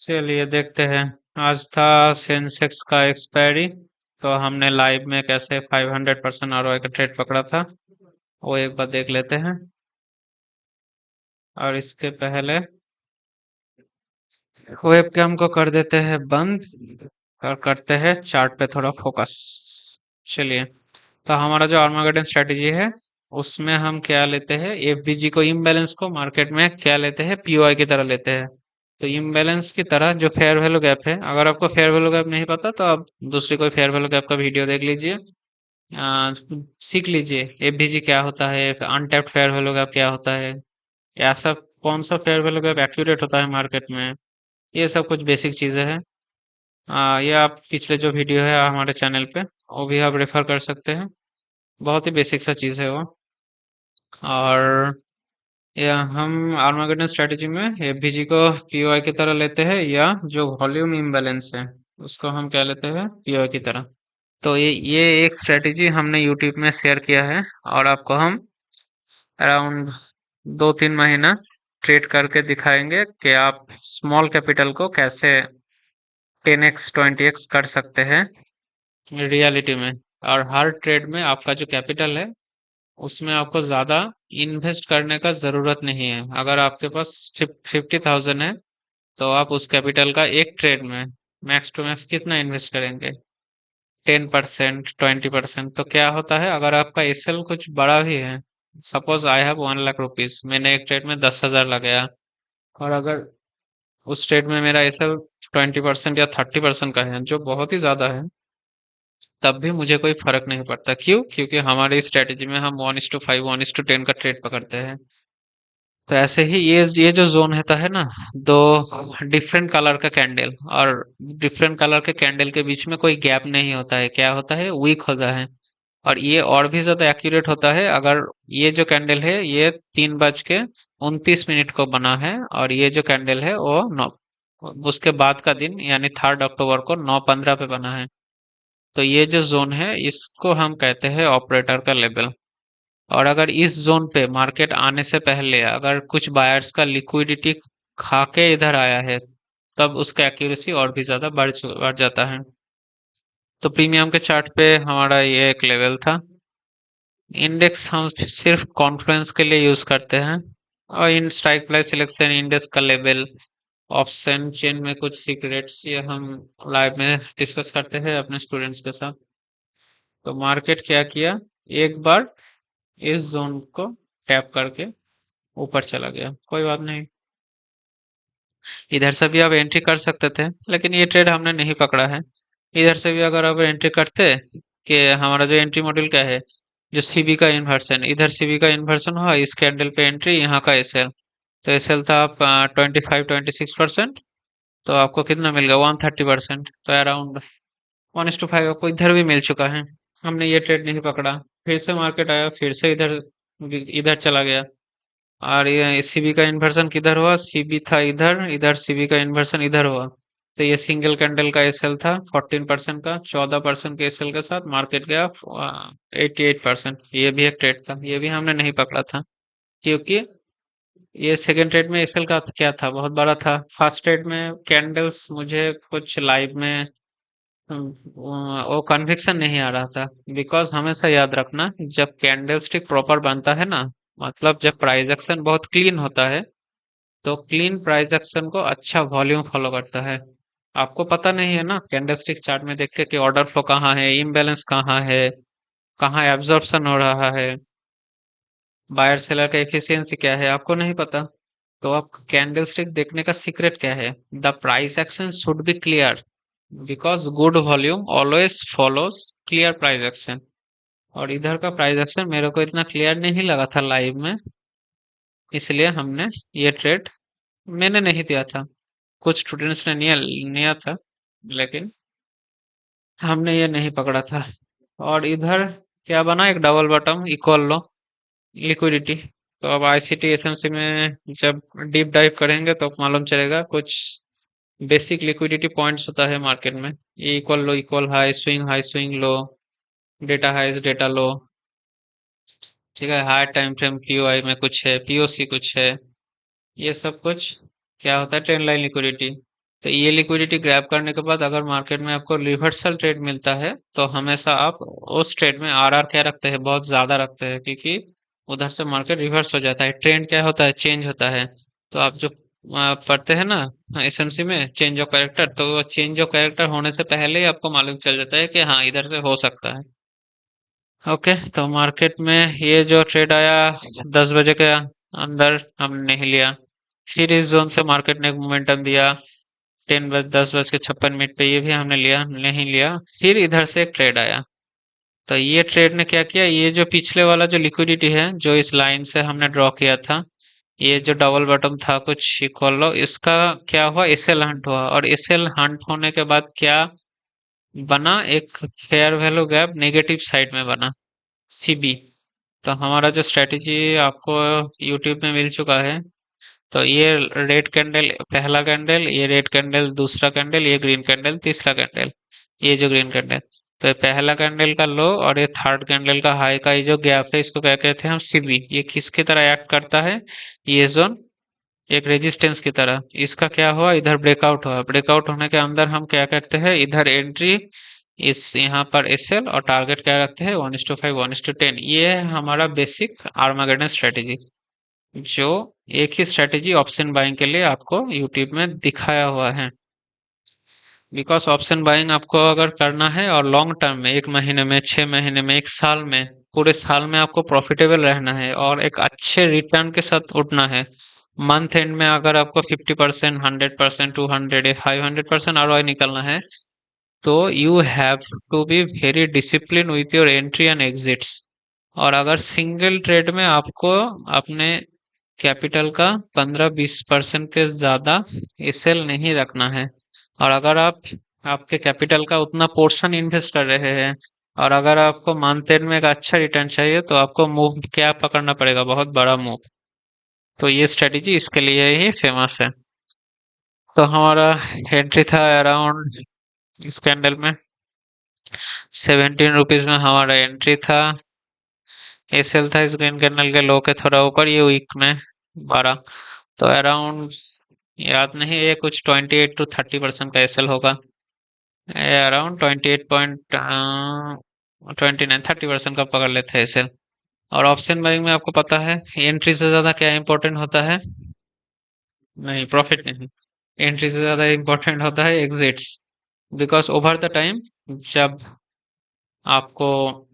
चलिए देखते हैं। आज था सेंसेक्स का एक्सपायरी, तो हमने लाइव में कैसे 500% आरओआई का ट्रेड पकड़ा था वो एक बार देख लेते हैं। और इसके पहले वेबकैम को कर देते हैं बंद और करते हैं चार्ट पे थोड़ा फोकस। चलिए, तो हमारा जो आर्मागेडन स्ट्रेटेजी है उसमें हम क्या लेते हैं, एफबीजी को इम्बैलेंस को मार्केट में क्या लेते हैं, पीओआई की तरह लेते हैं। तो इम्बैलेंस की तरह जो फेयर वैल्यू गैप है, अगर आपको फेयर वैल्यू गैप नहीं पता तो आप दूसरी कोई फेयर वैल्यू गैप का वीडियो देख लीजिए। आ, सीख लीजिए एफबीजी क्या होता है, अनटैप्ड फेयर वैल्यू गैप क्या होता है, ऐसा कौन सा फेयर वैल्यू गैप एक्यूरेट होता है मार्केट में। ये सब कुछ बेसिक चीजें हैं। ये आप पिछले जो वीडियो है हमारे चैनल पे वो भी आप रेफर कर सकते हैं। बहुत ही बेसिक सा चीज है वो। और या हम आर्मागेडन स्ट्रेटेजी में एफबीजी को पीओआई की तरह लेते हैं, या जो वॉल्यूम इम्बैलेंस है उसको हम क्या लेते हैं, पीओआई की तरह। तो ये एक स्ट्रेटेजी हमने यूट्यूब में शेयर किया है, और आपको हम अराउंड 2-3 महीना ट्रेड करके दिखाएंगे कि आप स्मॉल कैपिटल को कैसे 10x 20x कर सकते हैं रियलिटी में। और हर ट्रेड में आपका जो कैपिटल है उसमें आपको ज़्यादा इन्वेस्ट करने का ज़रूरत नहीं है। अगर आपके पास 50,000 है तो आप उस कैपिटल का एक ट्रेड में मैक्स टू मैक्स कितना इन्वेस्ट करेंगे, 10%, 20%। तो क्या होता है, अगर आपका एसएल कुछ बड़ा भी है, suppose I have 1 lakh rupees, मैंने एक ट्रेड में 10,000 लगाया, और अगर उस ट्रेड में मेरा एसएल 20% या 30% का है, जो बहुत ही ज़्यादा है, तब भी मुझे कोई फर्क नहीं पड़ता। क्यों? क्योंकि हमारी स्ट्रेटेजी में हम 1:5 1:10 का ट्रेड पकड़ते हैं। तो ऐसे ही ये जो जोन होता है ना, दो डिफरेंट कलर का कैंडल, और डिफरेंट कलर के कैंडल के बीच में कोई गैप नहीं होता है, क्या होता है, वीक होता है। और ये और भी ज्यादा एक्यूरेट होता है अगर ये जो कैंडल है ये 3:29 को बना है, और ये जो कैंडल है वो नौ उसके बाद का दिन यानी 3 अक्टूबर को 9:15 पे बना है। तो ये जो जोन है इसको हम कहते हैं ऑपरेटर का लेवल। और अगर इस जोन पे मार्केट आने से पहले अगर कुछ बायर्स का लिक्विडिटी खा के इधर आया है, तब उसका एक्यूरेसी और भी ज्यादा बढ़ जाता है। तो प्रीमियम के चार्ट पे हमारा ये एक लेवल था। इंडेक्स हम सिर्फ कॉन्फ्रेंस के लिए यूज करते हैं। और in strike price selection, index का लेवल, ऑप्शन चेन में कुछ सीक्रेट्स, ये हम लाइव में डिस्कस करते हैं अपने स्टूडेंट्स के साथ। तो मार्केट क्या किया, एक बार इस जोन को टैप करके ऊपर चला गया, कोई बात नहीं, इधर से भी आप एंट्री कर सकते थे, लेकिन ये ट्रेड हमने नहीं पकड़ा है। इधर से भी अगर आप एंट्री करते, कि हमारा जो एंट्री मॉड्यूल क्या है, जो सीबी का इन्वर्सन, इधर सीबी का इन्वर्सन हुआ, इस कैंडल पे एंट्री, यहाँ का एसएल। तो एसएल था आप 25-26%, तो आपको कितना मिल गया, 130%। तो अराउंड 1:5 आपको इधर भी मिल चुका है। हमने ये ट्रेड नहीं पकड़ा, फिर से मार्केट आया, फिर से इधर इधर चला गया। और ये सीबी का इन्वर्सन किधर हुआ, सीबी था इधर, इधर सीबी का इन्वर्सन इधर हुआ। तो ये सिंगल कैंडल का एसएल था 14% का, 14% के एसएल के साथ मार्केट गया 88%। ये भी एक ट्रेड था, ये भी हमने नहीं पकड़ा था, क्योंकि ये सेकंड ट्रेड में एसएल का क्या था, बहुत बड़ा था। फर्स्ट ट्रेड में कैंडल्स मुझे कुछ लाइव में वो कन्विक्शन नहीं आ रहा था। बिकॉज हमेशा याद रखना, जब कैंडल स्टिक प्रॉपर बनता है ना, मतलब जब प्राइस एक्शन बहुत क्लीन होता है, तो क्लीन प्राइस एक्शन को अच्छा वॉल्यूम फॉलो करता है। आपको पता नहीं है ना कैंडलस्टिक चार्ट में देख के कि ऑर्डर फ्लो कहाँ है, इम्बैलेंस कहाँ है, कहाँ एब्जॉर्प्शन हो रहा है, बायर सेलर का एफिशिएंसी क्या है, आपको नहीं पता। तो आप कैंडलस्टिक देखने का सीक्रेट क्या है, the price action should be clear, because good volume always follows clear price action. और इधर का प्राइस एक्शन मेरे को इतना क्लियर नहीं लगा था लाइव में, इसलिए हमने ये ट्रेड मैंने नहीं दिया था, कुछ स्टूडेंट्स ने लिया था, लेकिन हमने ये नहीं पकड़ा था। और इधर क्या बना, एक डबल बॉटम इक्वल लो लिक्विडिटी। तो अब आईसीटी एसएमसी में जब डीप डाइव करेंगे तो मालूम चलेगा, कुछ बेसिक लिक्विडिटी पॉइंट्स होता है मार्केट में, ये equal high swing low, data highs data low, ठीक है, हाई टाइम फ्रेम पीओआई में कुछ है, पीओसी कुछ है, ये सब कुछ क्या होता है, ट्रेंड लाइन लिक्विडिटी। तो ये लिक्विडिटी ग्रैब करने के बाद अगर मार्केट में आपको रिवर्सल ट्रेड मिलता है तो हमेशा आप उस ट्रेड में आरआर क्या रखते हैं, बहुत ज्यादा रखते हैं, क्योंकि उधर से मार्केट रिवर्स हो जाता है, ट्रेंड क्या होता है, चेंज होता है। तो आप जो पढ़ते हैं ना एसएमसी में चेंज ऑफ कैरेक्टर, तो वो चेंज ऑफ कैरेक्टर होने से पहले ही आपको मालूम चल जाता है कि हाँ इधर से हो सकता है। ओके, तो मार्केट में ये जो ट्रेड आया 10 बजे के अंदर हमने नहीं लिया। फिर इस जोन से मार्केट ने एक मोमेंटम दिया 10 बज के 56 मिनट पे, ये भी हमने लिया नहीं लिया। फिर इधर से एक ट्रेड आया, तो ये ट्रेड ने क्या किया, ये जो पिछले वाला जो लिक्विडिटी है जो इस लाइन से हमने ड्रॉ किया था, ये जो डबल बॉटम था कुछ इक्वल लो, इसका क्या हुआ, एसएल हंट हुआ, और एसएल हंट होने के बाद क्या बना, एक fair value gap negative side में बना, सीबी। तो हमारा जो स्ट्रेटेजी आपको यूट्यूब में मिल चुका है, तो ये रेड कैंडल पहला कैंडल, ये रेड कैंडल दूसरा कैंडल, ये ग्रीन कैंडल तीसरा कैंडल, ये जो ग्रीन कैंडल, तो ये पहला कैंडल का लो और ये थर्ड कैंडल का हाई का ये जो गैप है, इसको क्या कहते हैं हम, सीबी। ये किसकी तरह एक्ट करता है, ये जोन एक रेजिस्टेंस की तरह। इसका क्या हुआ, इधर ब्रेकआउट हुआ, ब्रेकआउट होने के अंदर हम क्या करते हैं, इधर एंट्री, इस यहाँ पर एसएल, और टारगेट क्या रखते हैं 1:5 1:10। ये है हमारा बेसिक आर्मागेडन स्ट्रेटेजी, जो एक ही स्ट्रेटेजी ऑप्शन बाइंग के लिए आपको यूट्यूब में दिखाया हुआ है। बिकॉज ऑप्शन बाइंग आपको अगर करना है और लॉन्ग टर्म में, 1 महीने में, 6 महीने में, 1 साल में, पूरे साल में आपको प्रॉफिटेबल रहना है और एक अच्छे रिटर्न के साथ उठना है। मंथ एंड में अगर आपको 50%, 100%, 200 या 500% आरओआई निकलना है, तो you have to be very discipline with your entry and exits. और अगर सिंगल ट्रेड में आपको अपने कैपिटल का 15-20% के ज्यादा एसएल नहीं रखना है। और अगर आप आपके कैपिटल का उतना पोर्शन इन्वेस्ट कर रहे हैं और अगर आपको मंथ एंड में एक अच्छा रिटर्न चाहिए, तो आपको मूव क्या पकड़ना पड़ेगा, बहुत बड़ा मूव। तो ये स्ट्रेटेजी इसके लिए ही फेमस है। तो हमारा एंट्री था अराउंड इस कैंडल में 17 रुपीज में हमारा एंट्री था। एसएल था इस ग्रीन कैंडल के लो के थोड़ा ऊपर, ये वीक में 12, तो अराउंड याद नहीं, ये कुछ 28 to 30% का एसएल होगा, अराउंड 29 30% का पकड़ लेते हैं एसएल। और ऑप्शन बाइंग में आपको पता है एंट्री से ज्यादा क्या इंपॉर्टेंट होता है, नहीं प्रॉफिट नहीं, एंट्री से ज्यादा इंपॉर्टेंट होता है exits. Because over the time जब आपको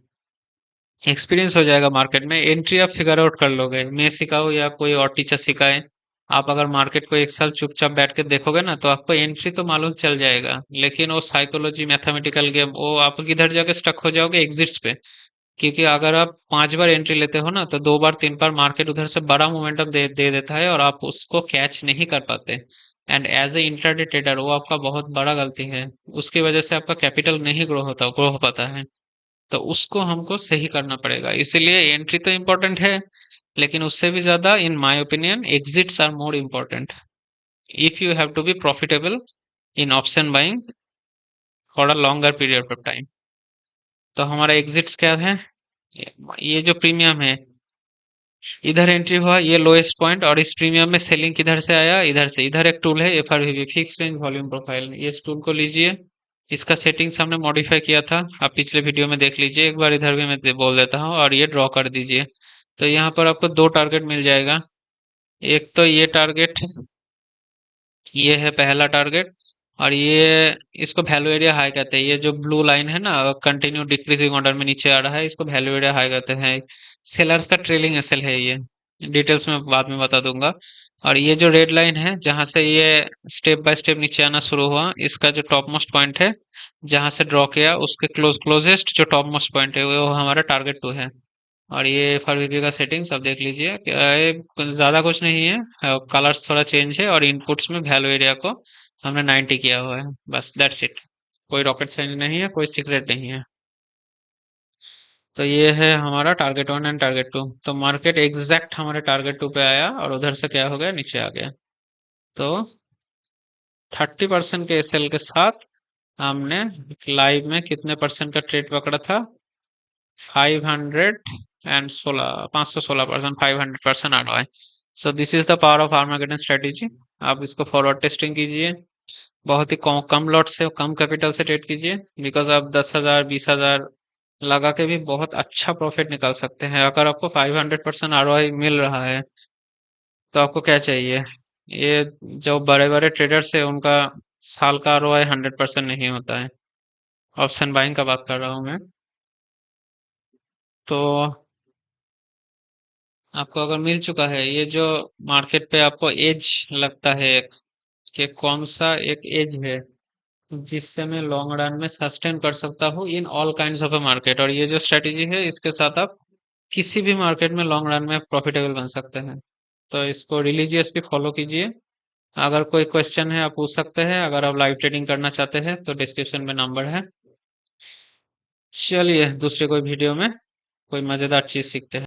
एक्सपीरियंस हो जाएगा मार्केट में, एंट्री आप फिगर आउट कर लोगे, मैं सिखाऊं या कोई और टीचर सिखाए, आप अगर मार्केट को 1 साल चुपचाप बैठ के देखोगे ना, तो आपको एंट्री तो मालूम चल जाएगा, लेकिन वो साइकोलॉजी मैथमेटिकल गेम, वो आप किधर जाके स्टक हो जाओगे, एग्जिट्स पे। क्योंकि अगर आप 5 बार एंट्री लेते हो ना, तो 2 बार 3 बार मार्केट उधर से बड़ा मोमेंटम दे देता है और आप उसको कैच नहीं कर पाते। And as a intraday trader वो आपका बहुत बड़ा गलती है, उसकी वजह से आपका कैपिटल नहीं ग्रो हो पाता है। तो उसको हमको सही करना पड़ेगा, इसीलिए एंट्री तो इम्पोर्टेंट है, लेकिन उससे भी ज्यादा in my opinion exits are more important if you have to be profitable in option buying for a longer period of time. तो हमारा एग्जिट्स क्या है, ये जो प्रीमियम है, इधर एंट्री हुआ ये लोएस्ट पॉइंट, और इस प्रीमियम में सेलिंग किधर से आया, इधर से। इधर एक टूल है एफआरवीबी, फिक्स रेंज वॉल्यूम प्रोफाइल, ये इस टूल को लीजिए, इसका सेटिंग्स हमने मॉडिफाई किया था, आप पिछले वीडियो में देख लीजिए एक बार, इधर भी मैं बोल देता हूँ, और ये ड्रॉ कर दीजिए। तो यहाँ पर आपको दो टारगेट मिल जाएगा, एक तो ये टारगेट, ये है पहला टारगेट, और ये इसको वैल्यू एरिया हाई कहते हैं, ये जो ब्लू लाइन है ना कंटिन्यू डिक्रीजिंग ऑर्डर में नीचे आ रहा है, इसको वैल्यू एरिया हाई कहते हैं। सेलर्स का ट्रेलिंग एसएल है ये, डिटेल्स में बाद में बता दूंगा। और ये जो रेड लाइन है जहां से ये स्टेप बाय स्टेप नीचे आना शुरू हुआ, इसका जो टॉप मोस्ट पॉइंट है जहां से ड्रॉ किया, उसके क्लोजेस्ट जो टॉप मोस्ट पॉइंट है वो हमारा टारगेट 2 है। और ये फॉरवीपी का सेटिंग्स आप देख लीजिए, ज्यादा कुछ नहीं है, कलर्स थोड़ा चेंज है, और इनपुट्स में वैल्यू एरिया को हमने 90 किया हुआ है, बस दैट्स इट। कोई रॉकेट साइंस नहीं है, कोई सीक्रेट नहीं है। तो ये है हमारा टारगेट 1 एंड टारगेट 2। तो मार्केट एग्जैक्ट हमारे टारगेट 2 पे आया और उधर से क्या हो गया, नीचे आ गया। तो 30% के एसएल के साथ हमने लाइव में कितने परसेंट का ट्रेड पकड़ा था, 516%, 500% ROI। So this is the power of Armageddon strategy. आप इसको फॉरवर्ड टेस्टिंग कीजिए, बहुत ही कम लॉट से कम कैपिटल से ट्रेड कीजिए, बिकॉज आप 10,000 20,000 लगा के भी बहुत अच्छा प्रॉफिट निकाल सकते हैं। अगर आपको 500% आरओआई मिल रहा है तो आपको क्या चाहिए। ये जो बड़े बड़े ट्रेडर्स है उनका साल का आरओआई 100% नहीं होता है। ऑप्शन बाइंग का बात कर रहा हूँ मैं। तो आपको अगर मिल चुका है ये जो मार्केट पे आपको एज लगता है एक, कि कौन सा एक एज है जिससे मैं लॉन्ग रन में सस्टेन कर सकता हूँ in all kinds of a market, और ये जो स्ट्रेटेजी है इसके साथ आप किसी भी मार्केट में लॉन्ग रन में प्रॉफिटेबल बन सकते हैं। तो इसको रिलीजियसली फॉलो कीजिए। अगर कोई क्वेश्चन है आप पूछ सकते हैं, अगर आप लाइव ट्रेडिंग करना चाहते हैं तो डिस्क्रिप्शन में नंबर है। चलिए दूसरे कोई वीडियो में कोई मजेदार चीज सीखते हैं।